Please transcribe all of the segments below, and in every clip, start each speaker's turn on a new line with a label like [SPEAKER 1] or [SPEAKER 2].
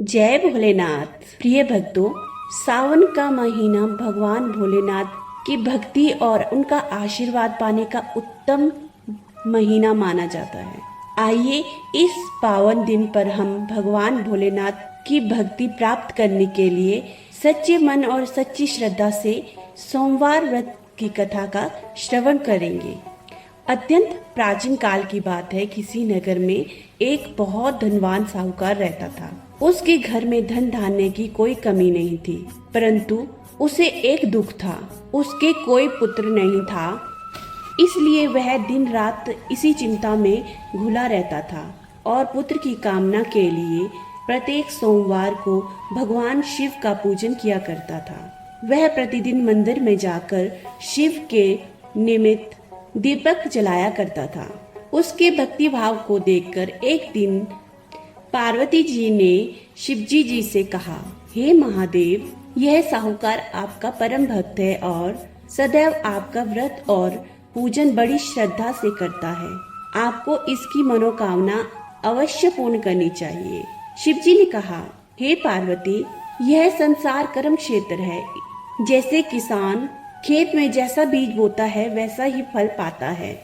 [SPEAKER 1] जय भोलेनाथ। प्रिय भक्तों, सावन का महीना भगवान भोलेनाथ की भक्ति और उनका आशीर्वाद पाने का उत्तम महीना माना जाता है। आइए इस पावन दिन पर हम भगवान भोलेनाथ की भक्ति प्राप्त करने के लिए सच्चे मन और सच्ची श्रद्धा से सोमवार व्रत की कथा का श्रवण करेंगे। अत्यंत प्राचीन काल की बात है। किसी नगर में एक बहुत धनवान साहूकार रहता था। उसके घर में धन धान्य की कोई कमी नहीं थी, परंतु उसे एक दुख था। उसके कोई पुत्र नहीं था, इसलिए वह दिन रात इसी चिंता में घुला रहता था और पुत्र की कामना के लिए प्रत्येक सोमवार को भगवान शिव का पूजन किया करता था। वह प्रतिदिन मंदिर में जाकर शिव के निमित्त दीपक जलाया करता था। उसके भक्ति भाव को देखकर एक दिन पार्वती जी ने शिवजी जी से कहा, हे महादेव, यह साहूकार आपका परम भक्त है और सदैव आपका व्रत और पूजन बड़ी श्रद्धा से करता है। आपको इसकी मनोकामना अवश्य पूर्ण करनी चाहिए। शिवजी ने कहा, हे पार्वती, यह संसार कर्म क्षेत्र है। जैसे किसान खेत में जैसा बीज बोता है वैसा ही फल पाता है,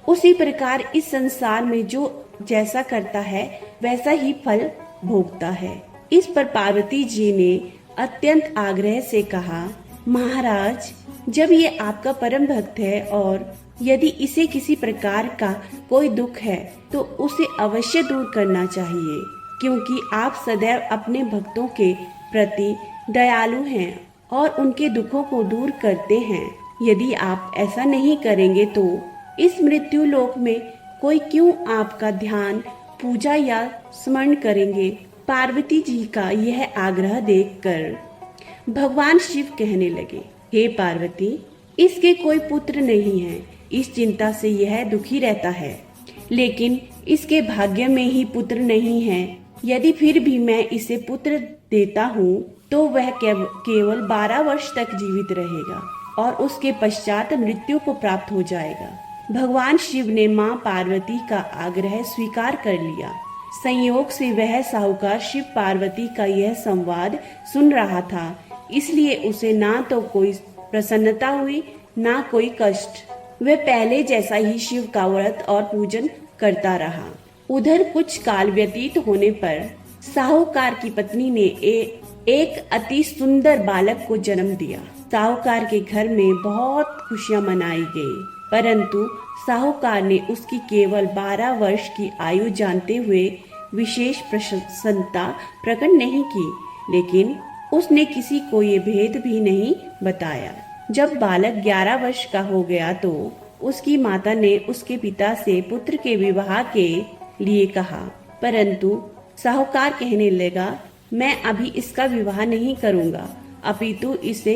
[SPEAKER 1] उसी प्रकार इस संसार में जो जैसा करता है वैसा ही फल भोगता है। इस पर पार्वती जी ने अत्यंत आग्रह से कहा, महाराज, जब ये आपका परम भक्त है और यदि इसे किसी प्रकार का कोई दुख है तो उसे अवश्य दूर करना चाहिए, क्योंकि आप सदैव अपने भक्तों के प्रति दयालु हैं और उनके दुखों को दूर करते हैं। यदि आप ऐसा नहीं करेंगे तो इस मृत्यु लोक में कोई क्यों आपका ध्यान, पूजा या स्मरण करेंगे। पार्वती जी का यह आग्रह देखकर भगवान शिव कहने लगे, हे पार्वती, इसके कोई पुत्र नहीं है, इस चिंता से यह दुखी रहता है, लेकिन इसके भाग्य में ही पुत्र नहीं है। यदि फिर भी मैं इसे पुत्र देता हूँ तो वह केवल 12 वर्ष तक जीवित रहेगा और उसके पश्चात मृत्यु को प्राप्त हो जाएगा। भगवान शिव ने मां पार्वती का आग्रह स्वीकार कर लिया। संयोग से वह साहूकार शिव पार्वती का यह संवाद सुन रहा था, इसलिए उसे ना तो कोई प्रसन्नता हुई ना कोई कष्ट। वह पहले जैसा ही शिव का व्रत और पूजन करता रहा। उधर कुछ काल व्यतीत होने पर साहूकार की पत्नी ने एक अति सुंदर बालक को जन्म दिया। साहूकार के घर में बहुत खुशियां मनाई गई, परंतु साहूकार ने उसकी केवल 12 वर्ष की आयु जानते हुए विशेष प्रसन्नता प्रकट नहीं की, लेकिन उसने किसी को ये भेद भी नहीं बताया। जब बालक 11 वर्ष का हो गया तो उसकी माता ने उसके पिता से पुत्र के विवाह के लिए कहा, परंतु साहूकार कहने लगा, मैं अभी इसका विवाह नहीं करूंगा, अपितु इसे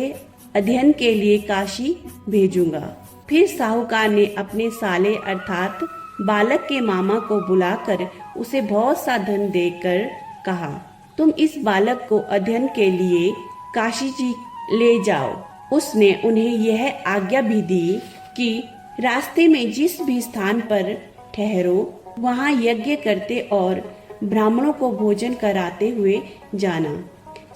[SPEAKER 1] अध्ययन के लिए काशी भेजूंगा। फिर साहूकार ने अपने साले अर्थात बालक के मामा को बुलाकर उसे बहुत सा धन देकर कहा, तुम इस बालक को अध्ययन के लिए काशी जी ले जाओ। उसने उन्हें यह आज्ञा भी दी कि रास्ते में जिस भी स्थान पर ठहरो वहाँ यज्ञ करते और ब्राह्मणों को भोजन कराते हुए जाना।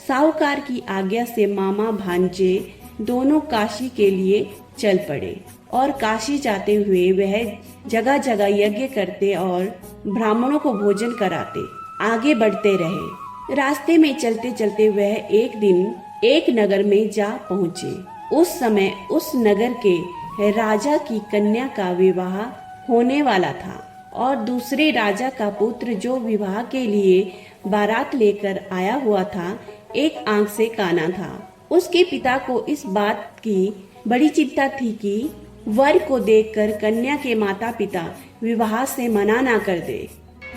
[SPEAKER 1] साहूकार की आज्ञा से मामा भांजे दोनों काशी के लिए चल पड़े और काशी जाते हुए वह जगह जगह यज्ञ करते और ब्राह्मणों को भोजन कराते आगे बढ़ते रहे। रास्ते में चलते चलते वह एक दिन एक नगर में जा पहुँचे। उस समय उस नगर के राजा की कन्या का विवाह होने वाला था और दूसरे राजा का पुत्र जो विवाह के लिए बारात लेकर आया हुआ था, एक आंख से काना था। उसके पिता को इस बात की बड़ी चिंता थी कि वर को देखकर कन्या के माता पिता विवाह से मना ना कर दे।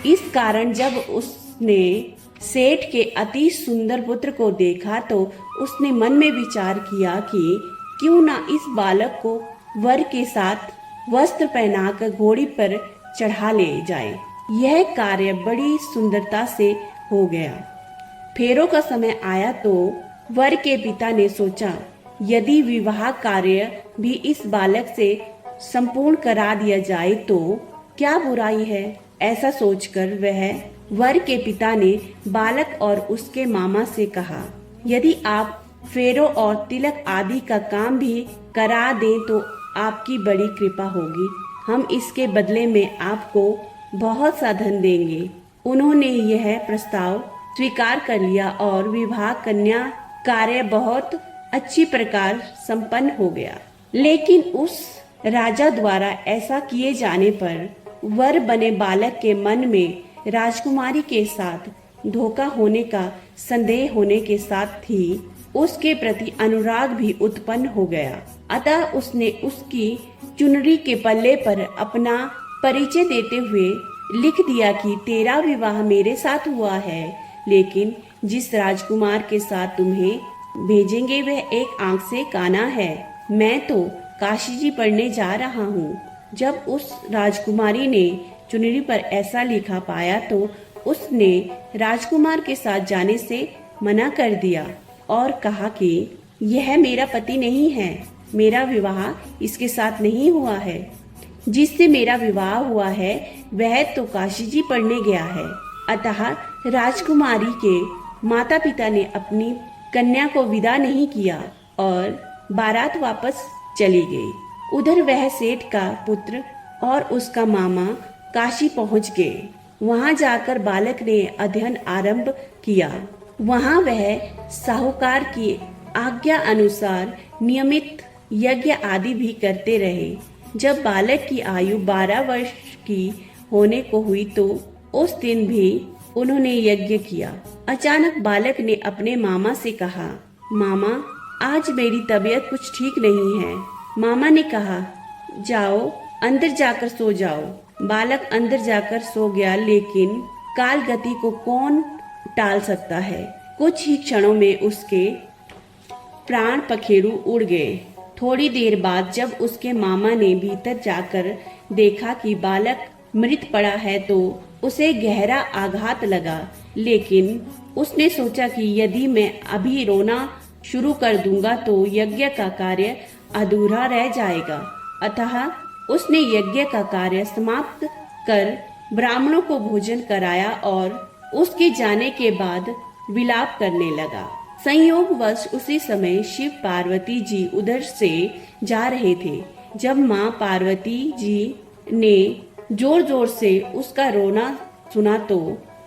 [SPEAKER 1] इस कारण जब उसने सेठ के अति सुंदर पुत्र को देखा तो उसने मन में विचार किया कि क्यों ना इस बालक को वर के साथ वस्त्र पहनाकर घोड़ी पर चढ़ा ले जाए। यह कार्य बड़ी सुंदरता से हो गया। फेरों का समय आया तो वर के पिता ने सोचा, यदि विवाह कार्य भी इस बालक से संपूर्ण करा दिया जाए तो क्या बुराई है। ऐसा सोचकर वह वर के पिता ने बालक और उसके मामा से कहा, यदि आप फेरों और तिलक आदि का काम भी करा दें तो आपकी बड़ी कृपा होगी। हम इसके बदले में आपको बहुत सा धन देंगे। उन्होंने यह प्रस्ताव स्वीकार कर लिया और विवाह कन्या कार्य बहुत अच्छी प्रकार संपन्न हो गया। लेकिन उस राजा द्वारा ऐसा किए जाने पर वर बने बालक के मन में राजकुमारी के साथ धोखा होने का संदेह होने के साथ ही उसके प्रति अनुराग भी उत्पन्न हो गया। अतः उसने उसकी चुनरी के पल्ले पर अपना परिचय देते हुए लिख दिया कि तेरा विवाह मेरे साथ हुआ है, लेकिन जिस राजकुमार के साथ तुम्हें भेजेंगे वह एक आंख से काना है। मैं तो काशी जी पढ़ने जा रहा हूँ। जब उस राजकुमारी ने चुनरी पर ऐसा लिखा पाया तो उसने राजकुमार के साथ जाने से मना कर दिया और कहा कि यह मेरा पति नहीं है, मेरा विवाह इसके साथ नहीं हुआ है। जिससे मेरा विवाह हुआ है वह तो काशी जी पढ़ने गया है। अतः राजकुमारी के माता पिता ने अपनी कन्या को विदा नहीं किया और बारात वापस चली गई। उधर वह सेठ का पुत्र और उसका मामा काशी पहुंच गए। वहां जाकर बालक ने अध्ययन आरंभ किया। वहां वह साहूकार की आज्ञा अनुसार नियमित यज्ञ आदि भी करते रहे। जब बालक की आयु 12 वर्ष की होने को हुई तो उस दिन भी उन्होंने यज्ञ किया। अचानक बालक ने अपने मामा से कहा, मामा आज मेरी तबीयत कुछ ठीक नहीं है। मामा ने कहा, जाओ अंदर जाकर सो जाओ। बालक अंदर जाकर सो गया, लेकिन काल गति को कौन टाल सकता है। कुछ ही क्षणों में उसके प्राण पखेरु उड़ गए। थोड़ी देर बाद जब उसके मामा ने भीतर जाकर देखा कि बालक मृत पड़ा है तो उसे गहरा आघात लगा, लेकिन उसने सोचा कि यदि मैं अभी रोना शुरू कर दूंगा तो यज्ञ का कार्य अधूरा रह जाएगा। अतः उसने यज्ञ का कार्य समाप्त कर ब्राह्मणों को भोजन कराया और उसके जाने के बाद विलाप करने लगा। संयोगवश उसी समय शिव पार्वती जी उधर से जा रहे थे। जब माँ पार्वती जी ने जोर जोर से उसका रोना सुना तो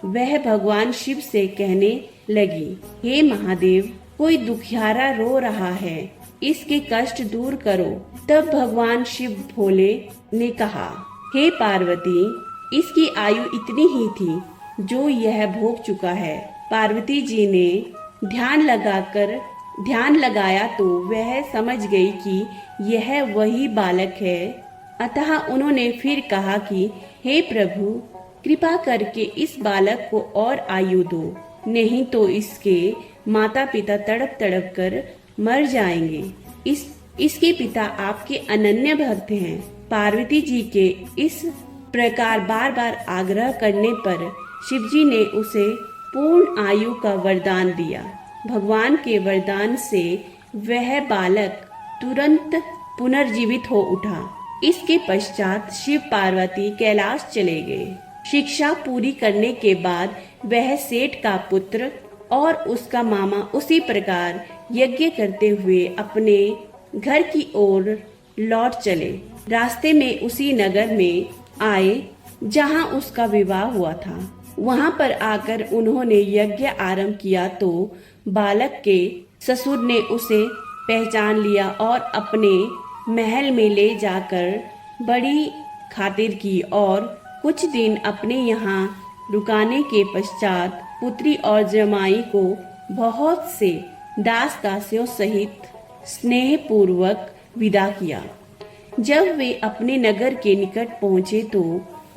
[SPEAKER 1] वह भगवान शिव से कहने लगी, हे महादेव, कोई दुखियारा रो रहा है, इसके कष्ट दूर करो। तब भगवान शिव भोले ने कहा, हे पार्वती, इसकी आयु इतनी ही थी जो यह भोग चुका है। पार्वती जी ने ध्यान लगाया तो वह समझ गई कि यह वही बालक है। अतः उन्होंने फिर कहा कि हे प्रभु, कृपा करके इस बालक को और आयु दो, नहीं तो इसके माता पिता तड़प तड़प कर मर जाएंगे। इसके पिता आपके अनन्य भक्त हैं। पार्वती जी के इस प्रकार बार बार आग्रह करने पर शिवजी ने उसे पूर्ण आयु का वरदान दिया। भगवान के वरदान से वह बालक तुरंत पुनर्जीवित हो उठा। इसके पश्चात शिव पार्वती कैलाश चले गए। शिक्षा पूरी करने के बाद वह सेठ का पुत्र और उसका मामा उसी प्रकार यज्ञ करते हुए अपने घर की ओर लौट चले। रास्ते में उसी नगर में आए जहां उसका विवाह हुआ था। वहां पर आकर उन्होंने यज्ञ आरंभ किया तो बालक के ससुर ने उसे पहचान लिया और अपने महल में ले जाकर बड़ी खातिर की और कुछ दिन अपने यहाँ रुकाने के पश्चात पुत्री और जमाई को बहुत से दास दासियों सहित स्नेह पूर्वक विदा किया। जब वे अपने नगर के निकट पहुँचे तो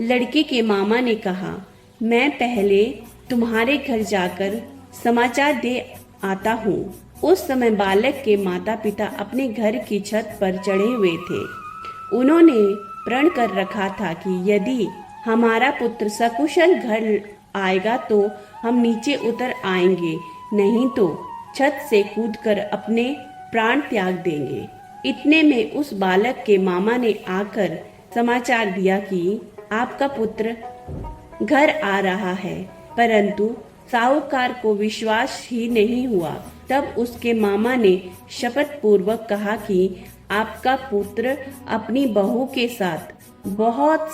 [SPEAKER 1] लड़के के मामा ने कहा, मैं पहले तुम्हारे घर जाकर समाचार दे आता हूँ। उस समय बालक के माता पिता अपने घर की छत पर चढ़े हुए थे। उन्होंने प्रण कर रखा था कि यदि हमारा पुत्र सकुशल घर आएगा तो हम नीचे उतर आएंगे, नहीं तो छत से कूदकर अपने प्राण त्याग देंगे। इतने में उस बालक के मामा ने आकर समाचार दिया कि आपका पुत्र घर आ रहा है। परंतु साहूकार को विश्वास ही नहीं हुआ। तब उसके मामा ने शपथ पूर्वक कहा कि आपका पुत्र अपनी बहू के साथ बहुत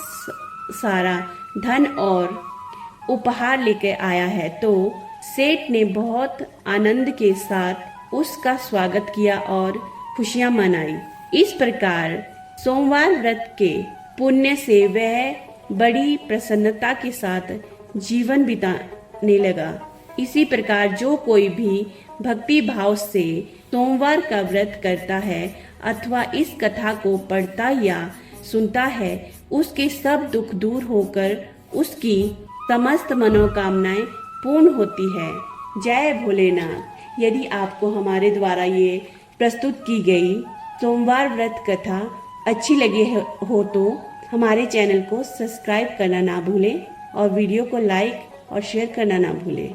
[SPEAKER 1] सारा धन और उपहार लेकर आया है। तो सेठ ने बहुत आनंद के साथ उसका स्वागत किया और खुशियां मनाई। इस प्रकार सोमवार व्रत के पुण्य से वह बड़ी प्रसन्नता के साथ जीवन बिताने लगा। इसी प्रकार जो कोई भी भक्ति भाव से सोमवार का व्रत करता है अथवा इस कथा को पढ़ता या सुनता है, उसके सब दुख दूर होकर उसकी समस्त मनोकामनाएं पूर्ण होती है। जय भोलेनाथ। यदि आपको हमारे द्वारा ये प्रस्तुत की गई सोमवार व्रत कथा अच्छी लगी हो तो हमारे चैनल को सब्सक्राइब करना ना भूलें और वीडियो को लाइक और शेयर करना ना भूलें।